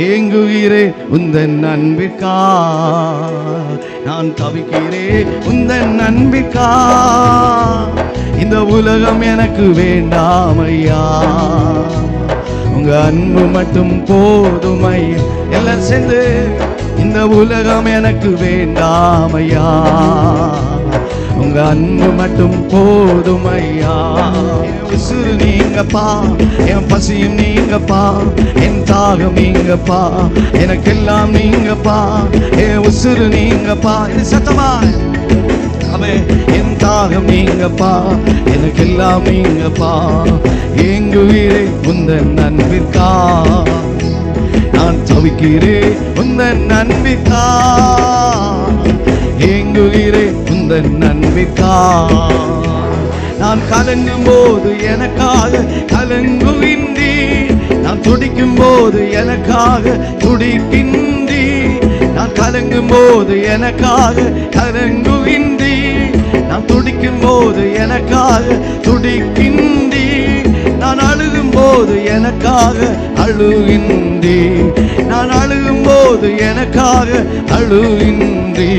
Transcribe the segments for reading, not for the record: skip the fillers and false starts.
ஏங்குகிறே உந்தன் அன்பிற்கா, நான் தவிக்கிறே உந்தன் அன்பிற்கா. இந்த உலகம் எனக்கு வேண்டாம் ஐயா, உங்க அன்பு மட்டும் போதும் ஐயா. எல்லாம் சேர்ந்து, இந்த உலகம் எனக்கு வேண்டாம் ஐயா, உங்க அன்பு மட்டும் போதும் ஐயா. என் உசுறு நீங்கப்பா, என் பசியும் நீங்கப்பா, என் தாகம் நீங்கப்பா, எனக்கெல்லாம் நீங்கப்பா. என் உசுறு நீங்கப்பா, இது சத்தமா அவன். என் தாகம் நீங்கப்பா, எனக்கெல்லாம் நீங்கப்பா. ஏங்குகிறே உந்தன் அன்பிற்கா, நான் தவிக்கிறேன் உந்தன் அன்பிற்கா. ஏங்குகிறே உந்தன் அன்பிற்கா. நான் கலங்கும் போது எனக்காக கலங்குகின்றீ, நான் துடிக்கும் போது எனக்காக துடிக்கின்றீ. நான் கலங்கும் போது எனக்காக கலங்குகின்றீ, நான் துடிக்கும் போது எனக்காக துடிக்கின்றீ. நான் அழுகும் போது எனக்காக அழுகின்றீ, நான் அழுகும் போது எனக்காக அழுகின்றீ.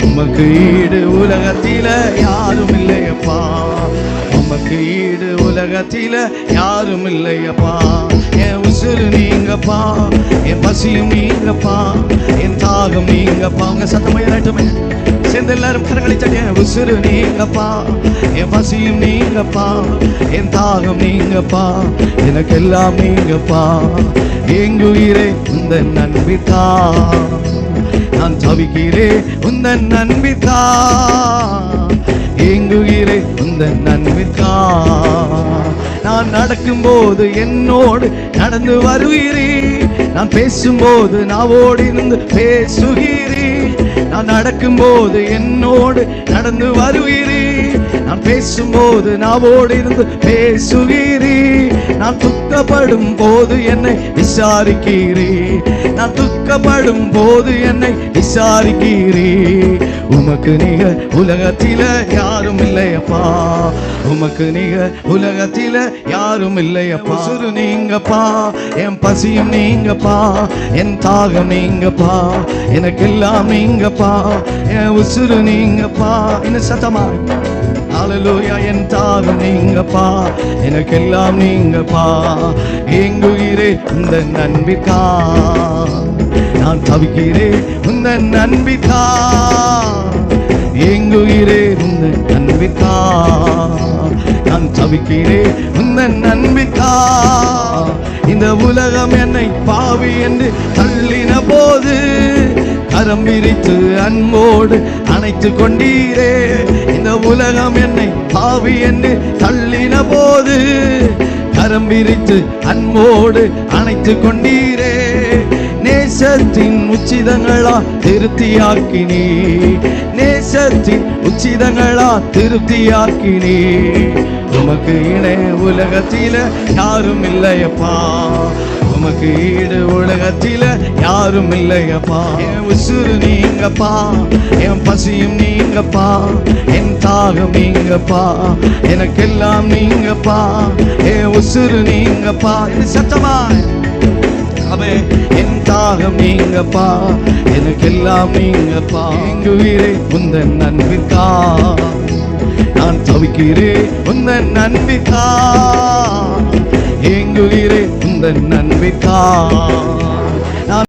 உமக்கு ஈடு உலகத்தில யாரும் இல்லையப்பா, உமக்கு ஈடு உலகத்தில யாரும் இல்லையப்பா. என் உசுறு நீங்கப்பா, என் பசியும் நீங்கப்பா, என் தாகம் நீங்கப்பா. உங்க சத்தமையாட்டுமே சேர்ந்து எல்லாரும் கரங்களை தட்டி. என் உசுறு நீங்கப்பா, என் பசியும் நீங்கப்பா, என் தாகம் நீங்கப்பா, எனக்கெல்லாம் நீங்கப்பா. ஏங்குகிறே உந்தன் அன்பிற்கா, நான் தவிக்கிறேன் உந்தன் அன்பிற்கா. ஏங்குகிறே உந்தன் அன்பிற்கா. நான் நடக்கும்போது என்னோடு நடந்து வருகிறீ, நான் பேசும்போது நாவோடு இருந்து பேசுகிறீ. நான் நடக்கும்போது என்னோடு நடந்து வருகிறீ, நான் பேசும்போது நாவோடு இருந்து பேசுகிறீ. நான் துக்கப்படும் போது என்னை விசாரிக்கிறீ, நான் துக்கப்படும் போது என்னை விசாரிக்கிறீ. உமக்கு நிகர் உலகத்தில யாரும் இல்லையப்பா, உமக்கு நிகர் உலகத்தில யாரும் இல்லையப்பா. உசுறு நீங்கப்பா, என் பசியும் நீங்கப்பா, என் தாகம் நீங்கப்பா, எனக்கெல்லாம் நீங்கப்பா. என் உசுறு நீங்கப்பா, இன்னும் சத்தமா ஹல்லேலூயா. என் தாகம் நீங்கப்பா, எனக்கெல்லாம் நீங்கப்பா. ஏங்குகிறே உந்தன் அன்பிற்கா, நான் தவிக்கிறேன் உந்தன் அன்பிற்கா. ஏங்குகிறே உந்தன் அன்பிற்கா, நான் தவிக்கிறேன் உந்தன் அன்பிற்கா. இந்த உலகம் என்னை பாவி என்று தள்ளின போது கரம் விரித்து அன்போடு அணைத்து கொண்டீரே. இந்த உலகம் என்னை பாவி என்று தள்ளின போது கரம் விரித்து அன்போடு அணைத்து கொண்டீரே. நேசத்தின் உச்சிதங்களா திருப்தியாக்கினீ, நேசத்தின் உச்சிதங்களா திருப்தியாக்கினீ. உமக்கு இணை உலகத்தில யாரும் இல்லையப்பா, உமக்கு ஈடு உலகத்தில யாரும் இல்லையப்பா. என் உசுறு நீங்கப்பா, என் பசியும் நீங்கப்பா, என் தாகம் நீங்கப்பா, எனக்கெல்லாம் நீங்கப்பா. என் உசுறு நீங்கப்பா, இது சத்தமா அவன். என் தாகம் நீங்கப்பா, எனக்கெல்லாம் நீங்கப்பா. ஏங்குகிறே உந்தன் அன்பிற்கா, நான் தவிக்கிறேன் உந்தன் அன்பிற்கா. ஏங்குகிறே உந்தன் அன்பிற்கா.